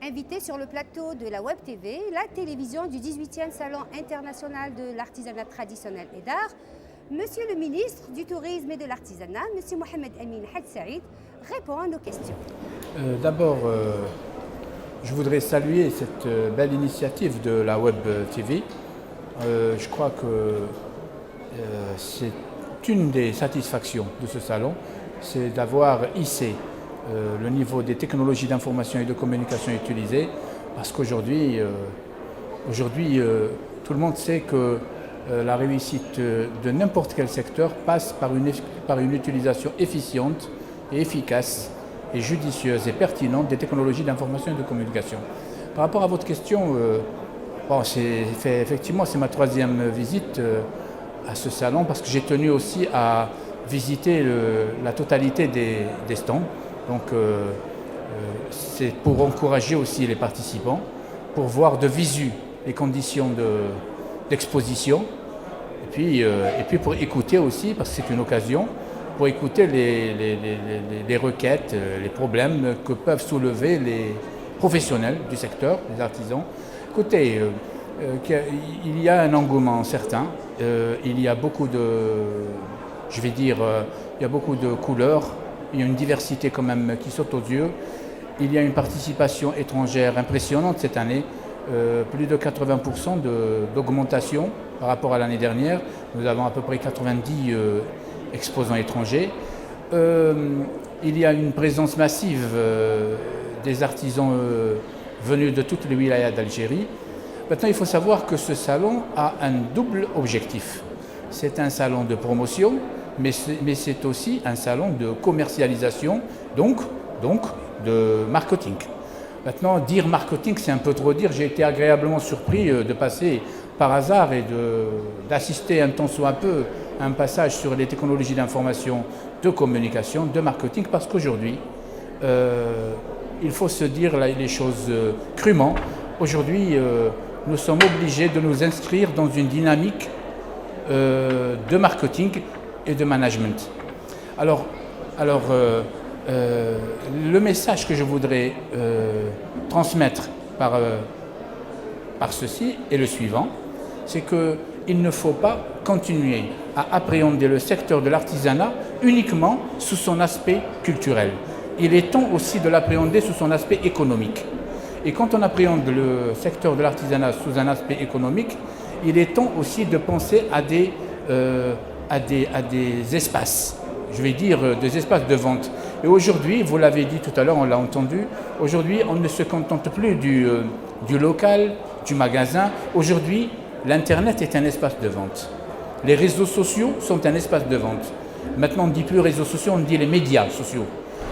invité sur le plateau de la Web TV, la télévision du 18e Salon international de l'artisanat traditionnel et d'art, Monsieur le ministre du Tourisme et de l'Artisanat, Monsieur Mohamed Amin Had Saïd, répond à nos questions. D'abord, je voudrais saluer cette belle initiative de la Web TV. Je crois que c'est une des satisfactions de ce salon, c'est d'avoir hissé le niveau des technologies d'information et de communication utilisées, parce qu'aujourd'hui, tout le monde sait que la réussite de n'importe quel secteur passe par une utilisation efficiente et efficace et judicieuse et pertinente des technologies d'information et de communication. Par rapport à votre question, effectivement, c'est ma troisième visite à ce salon, parce que j'ai tenu aussi à visiter la totalité des stands. Donc c'est pour encourager aussi les participants, pour voir de visu les conditions d'exposition, et puis pour écouter aussi, parce que c'est une occasion, pour écouter les requêtes, les problèmes que peuvent soulever les professionnels du secteur, les artisans. Écoutez, il y a un engouement certain, il y a beaucoup il y a beaucoup de couleurs, il y a une diversité quand même qui saute aux yeux. Il y a une participation étrangère impressionnante cette année, plus de 80% d'augmentation par rapport à l'année dernière. Nous avons à peu près 90 exposants étrangers. Il y a une présence massive des artisans venus de toutes les wilayas d'Algérie. Maintenant, il faut savoir que ce salon a un double objectif. C'est un salon de promotion, mais c'est aussi un salon de commercialisation, donc de marketing. Maintenant, dire marketing, c'est un peu trop dire. J'ai été agréablement surpris de passer par hasard et d'assister un tant soit peu à un passage sur les technologies d'information, de communication, de marketing, parce qu'aujourd'hui, il faut se dire les choses crûment. Aujourd'hui, nous sommes obligés de nous inscrire dans une dynamique de marketing et de management. Alors le message que je voudrais transmettre par ceci est le suivant, c'est qu'il ne faut pas continuer à appréhender le secteur de l'artisanat uniquement sous son aspect culturel. Il est temps aussi de l'appréhender sous son aspect économique. Et quand on appréhende le secteur de l'artisanat sous un aspect économique, il est temps aussi de penser à des espaces, je vais dire des espaces de vente. Et aujourd'hui, vous l'avez dit tout à l'heure, on l'a entendu, aujourd'hui on ne se contente plus du local, du magasin. Aujourd'hui, l'Internet est un espace de vente. Les réseaux sociaux sont un espace de vente. Maintenant, on ne dit plus réseaux sociaux, on dit les médias sociaux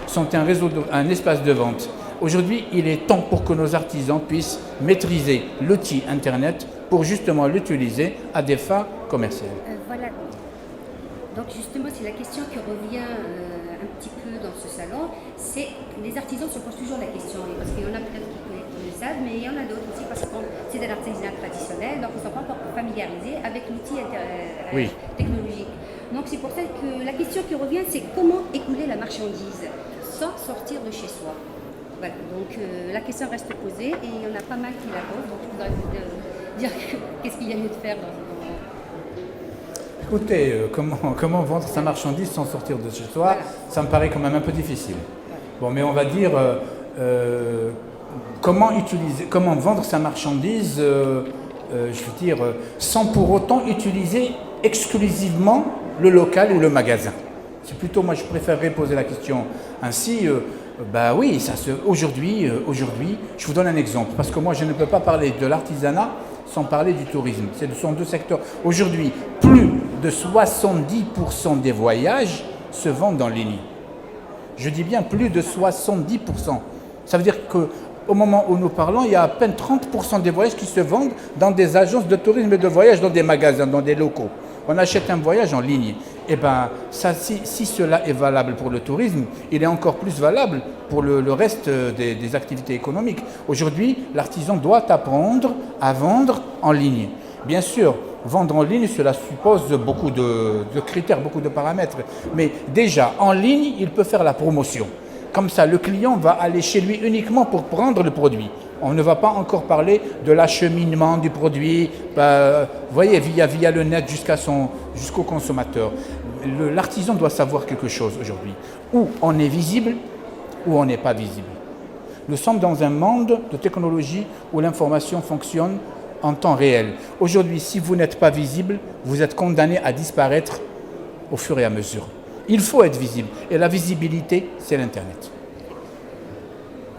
sont un espace de vente. Aujourd'hui, il est temps pour que nos artisans puissent maîtriser l'outil Internet pour justement l'utiliser à des fins commerciales. Voilà. Donc justement, c'est la question qui revient un petit peu dans ce salon. C'est les artisans se posent toujours la question, parce qu'il y en a peut-être qui le savent, mais il y en a d'autres aussi parce que c'est de l'artisanat traditionnel, donc ils ne sont pas encore familiarisés avec l'outil technologique. Donc c'est pour ça que la question qui revient, c'est comment écouler la marchandise sans sortir de chez soi. Voilà, donc la question reste posée et il y en a pas mal qui la posent, donc je voudrais vous dire qu'est-ce qu'il y a mieux de faire dans Écoutez, comment vendre sa marchandise sans sortir de chez soi, voilà. Ça me paraît quand même un peu difficile. Bon, mais on va dire comment vendre sa marchandise, je veux dire, sans pour autant utiliser exclusivement le local ou le magasin. C'est plutôt, moi je préférerais poser la question ainsi. Oui, aujourd'hui, je vous donne un exemple, parce que moi je ne peux pas parler de l'artisanat sans parler du tourisme. Ce sont deux secteurs. Aujourd'hui, plus de 70% des voyages se vendent en ligne. Je dis bien plus de 70%. Ça veut dire qu'au moment où nous parlons, il y a à peine 30% des voyages qui se vendent dans des agences de tourisme et de voyage, dans des magasins, dans des locaux. On achète un voyage en ligne. Et si cela est valable pour le tourisme, il est encore plus valable pour le reste des activités économiques. Aujourd'hui, l'artisan doit apprendre à vendre en ligne. Bien sûr, vendre en ligne, cela suppose beaucoup de critères, beaucoup de paramètres. Mais déjà, en ligne, il peut faire la promotion. Comme ça, le client va aller chez lui uniquement pour prendre le produit. On ne va pas encore parler de l'acheminement du produit, vous voyez, via le net jusqu'au consommateur. L'artisan doit savoir quelque chose aujourd'hui. Ou on est visible, ou on n'est pas visible. Nous sommes dans un monde de technologie où l'information fonctionne en temps réel. Aujourd'hui, si vous n'êtes pas visible, vous êtes condamné à disparaître au fur et à mesure. Il faut être visible. Et la visibilité, c'est l'Internet.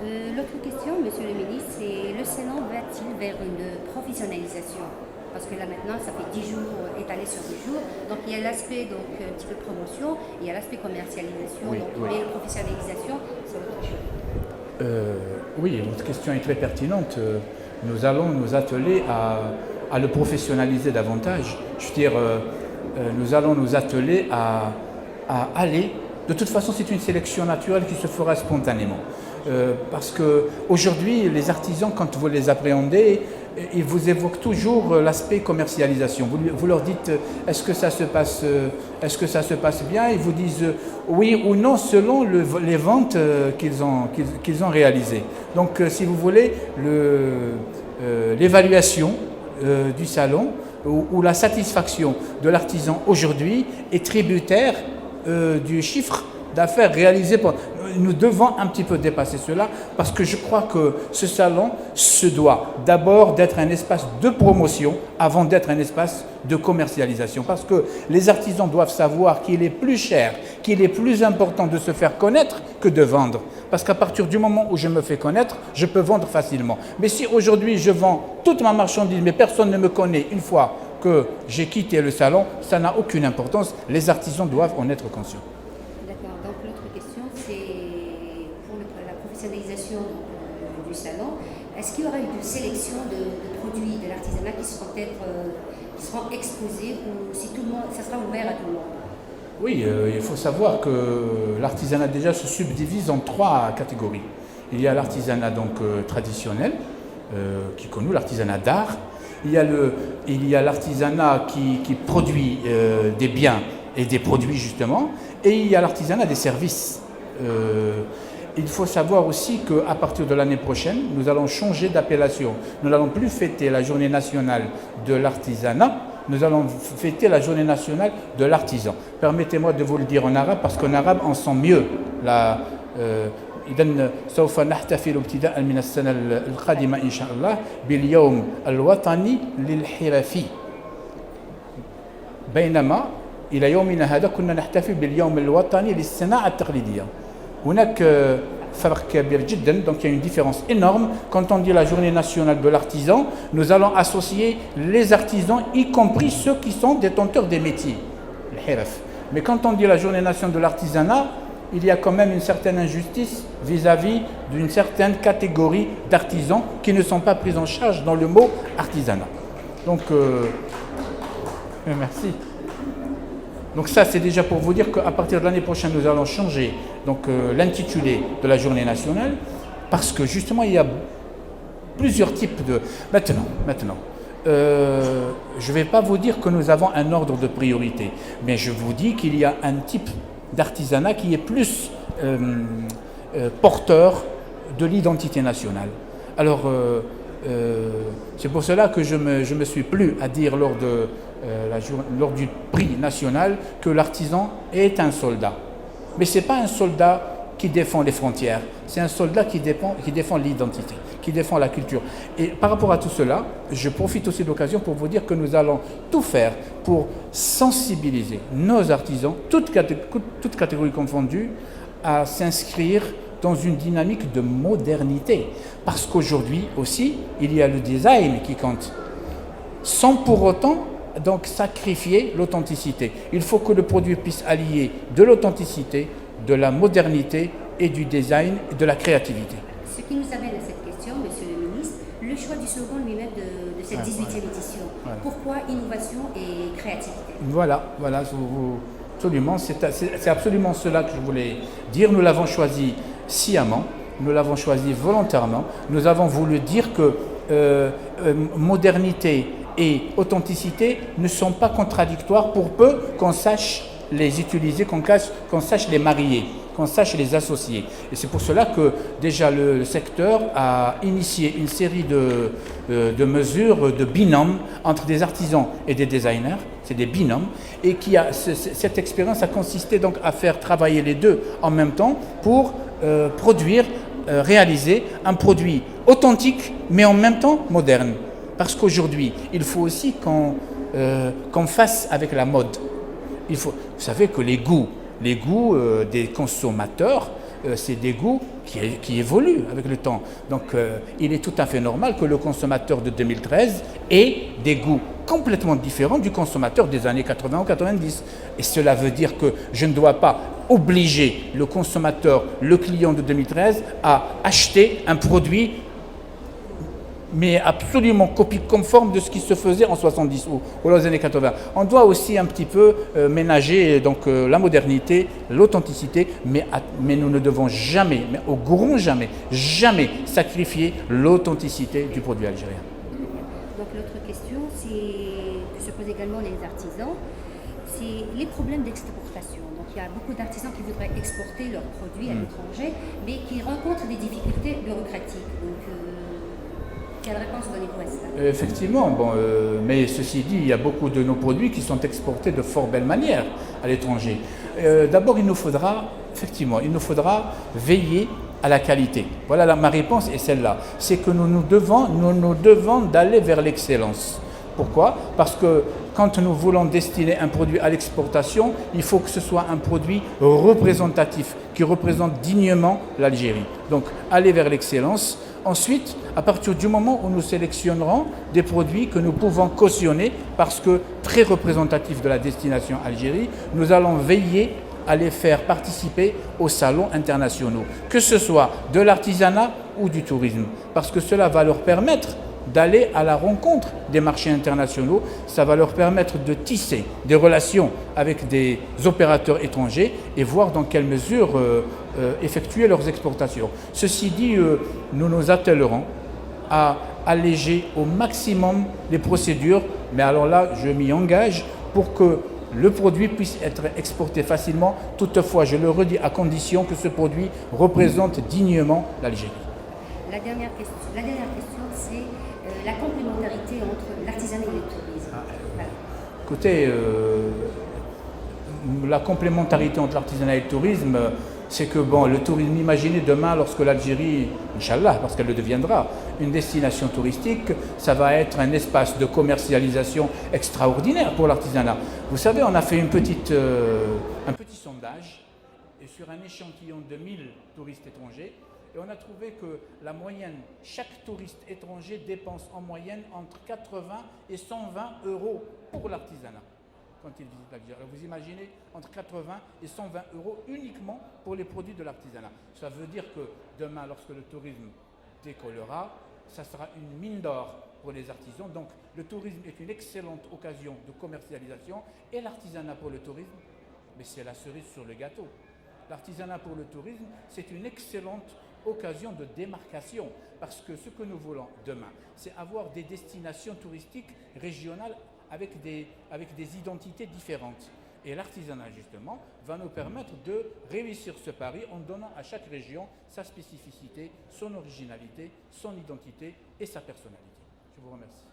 L'autre question, Monsieur le ministre, c'est le salon va-t-il vers une professionnalisation? Parce que là maintenant, ça fait 10 jours étalé sur 10 jours. Donc il y a l'aspect un petit peu promotion, il y a l'aspect commercialisation, Oui. mais professionnalisation, c'est autre chose. Oui, votre question est très pertinente. Nous allons nous atteler à le professionnaliser davantage. Je veux dire, nous allons nous atteler à aller. De toute façon, c'est une sélection naturelle qui se fera spontanément. Parce qu'aujourd'hui, les artisans, quand vous les appréhendez, ils vous évoquent toujours l'aspect commercialisation. Vous leur dites, est-ce que ça se passe bien? Ils vous disent oui ou non selon les ventes qu'ils ont réalisées. Donc, si vous voulez, l'évaluation du salon ou la satisfaction de l'artisan aujourd'hui est tributaire du chiffre d'affaires réalisé. Nous devons un petit peu dépasser cela parce que je crois que ce salon se doit d'abord d'être un espace de promotion avant d'être un espace de commercialisation. Parce que les artisans doivent savoir qu'il est plus cher, qu'il est plus important de se faire connaître que de vendre. Parce qu'à partir du moment où je me fais connaître, je peux vendre facilement. Mais si aujourd'hui je vends toute ma marchandise mais personne ne me connaît une fois que j'ai quitté le salon, ça n'a aucune importance. Les artisans doivent en être conscients. D'accord. Donc l'autre question, c'est pour la professionnalisation du salon. Est-ce qu'il y aura une sélection de produits de l'artisanat qui seront exposés ou si tout le monde, ça sera ouvert à tout le monde? Oui, il faut savoir que l'artisanat déjà se subdivise en 3 catégories. Il y a l'artisanat donc traditionnel, qui est connu, l'artisanat d'art. Il y a l'artisanat qui produit des biens et des produits justement, et il y a l'artisanat des services. Il faut savoir aussi qu'à partir de l'année prochaine, nous allons changer d'appellation. Nous n'allons plus fêter la journée nationale de l'artisanat, nous allons fêter la journée nationale de l'artisan. Permettez-moi de vous le dire en arabe, parce qu'en arabe, on sent mieux إذن سوف نحتفل ابتداء من السنة القادمة إن شاء الله باليوم الوطني للحرفي بينما إلى يومنا هذا كنا نحتفل باليوم الوطني للصناعة التقليدية. هناك فرق كبير جدا. Donc il y a une différence énorme. Quand on dit la journée nationale de l'artisan, nous allons associer les artisans, y compris ceux qui sont détenteurs des métiers, le hiraf. Mais quand on dit la journée nationale de l'artisanat, il y a quand même une certaine injustice vis-à-vis d'une certaine catégorie d'artisans qui ne sont pas pris en charge dans le mot artisanat. Donc, merci. Donc ça, c'est déjà pour vous dire qu'à partir de l'année prochaine, nous allons changer l'intitulé de la journée nationale parce que justement, il y a plusieurs types de... Maintenant, je ne vais pas vous dire que nous avons un ordre de priorité, mais je vous dis qu'il y a un type d'artisanat qui est plus porteur de l'identité nationale. Alors, c'est pour cela que je me suis plu à dire lors du prix national que l'artisan est un soldat. Mais ce n'est pas un soldat qui défend les frontières, c'est un soldat qui défend l'identité, qui défend la culture. Et par rapport à tout cela, je profite aussi de l'occasion pour vous dire que nous allons tout faire pour sensibiliser nos artisans, toutes catégories confondues, à s'inscrire dans une dynamique de modernité. Parce qu'aujourd'hui aussi, il y a le design qui compte, sans pour autant donc sacrifier l'authenticité. Il faut que le produit puisse allier de l'authenticité, de la modernité et du design et de la créativité. Ce qui nous amène à cette question, Monsieur le ministre, le choix du slogan lui-même de cette 18e édition. Voilà. Pourquoi innovation et créativité? Voilà, absolument, c'est absolument cela que je voulais dire. Nous l'avons choisi sciemment, nous l'avons choisi volontairement. Nous avons voulu dire que modernité et authenticité ne sont pas contradictoires pour peu qu'on sache les utiliser, qu'on sache les marier. qu'on sache les associer. Et c'est pour cela que déjà le secteur a initié une série de mesures, de binômes entre des artisans et des designers, c'est des binômes, et cette expérience a consisté donc à faire travailler les deux en même temps pour réaliser un produit authentique mais en même temps moderne. Parce qu'aujourd'hui, il faut aussi qu'on fasse avec la mode. Vous savez que les goûts des consommateurs, c'est des goûts qui évoluent avec le temps. Donc il est tout à fait normal que le consommateur de 2013 ait des goûts complètement différents du consommateur des années 80 ou 90. Et cela veut dire que je ne dois pas obliger le consommateur, le client de 2013, à acheter un produit mais absolument copie conforme de ce qui se faisait en 70 ou dans les années 80. On doit aussi un petit peu ménager la modernité, l'authenticité, mais nous ne devons jamais, mais au grand jamais, sacrifier l'authenticité du produit algérien. Donc l'autre question que se posent également les artisans, c'est les problèmes d'exportation. Donc il y a beaucoup d'artisans qui voudraient exporter leurs produits à l'étranger, mais qui rencontrent des difficultés bureaucratiques. Donc, quelle réponse donnez-vous à ça? Effectivement, mais ceci dit, il y a beaucoup de nos produits qui sont exportés de fort belle manière à l'étranger. D'abord, il nous faudra veiller à la qualité. Voilà, ma réponse est celle-là. C'est que nous devons d'aller vers l'excellence. Pourquoi? Parce que quand nous voulons destiner un produit à l'exportation, il faut que ce soit un produit représentatif, qui représente dignement l'Algérie. Donc, aller vers l'excellence. Ensuite, à partir du moment où nous sélectionnerons des produits que nous pouvons cautionner, parce que très représentatifs de la destination Algérie, nous allons veiller à les faire participer aux salons internationaux, que ce soit de l'artisanat ou du tourisme, parce que cela va leur permettre d'aller à la rencontre des marchés internationaux, ça va leur permettre de tisser des relations avec des opérateurs étrangers et voir dans quelle mesure effectuer leurs exportations. Ceci dit, nous nous attellerons à alléger au maximum les procédures, mais alors là, je m'y engage pour que le produit puisse être exporté facilement. Toutefois, je le redis, à condition que ce produit représente dignement l'Algérie. La dernière question, c'est la complémentarité entre l'artisanat et le tourisme. Voilà. Écoutez, la complémentarité entre l'artisanat et le tourisme, c'est que le tourisme, imaginez demain lorsque l'Algérie, Inch'Allah, parce qu'elle le deviendra, une destination touristique, ça va être un espace de commercialisation extraordinaire pour l'artisanat. Vous savez, on a fait un petit sondage et sur un échantillon de 1000 touristes étrangers, et on a trouvé que la moyenne, chaque touriste étranger dépense en moyenne entre 80 et 120 euros pour l'artisanat quand il visite l'Algérie. Vous imaginez, entre 80 et 120 euros uniquement pour les produits de l'artisanat. Ça veut dire que demain, lorsque le tourisme décollera, ça sera une mine d'or pour les artisans. Donc le tourisme est une excellente occasion de commercialisation et l'artisanat pour le tourisme, mais c'est la cerise sur le gâteau. L'artisanat pour le tourisme, c'est une excellente occasion de démarcation, parce que ce que nous voulons demain, c'est avoir des destinations touristiques régionales avec des identités différentes. Et l'artisanat, justement, va nous permettre de réussir ce pari en donnant à chaque région sa spécificité, son originalité, son identité et sa personnalité. Je vous remercie.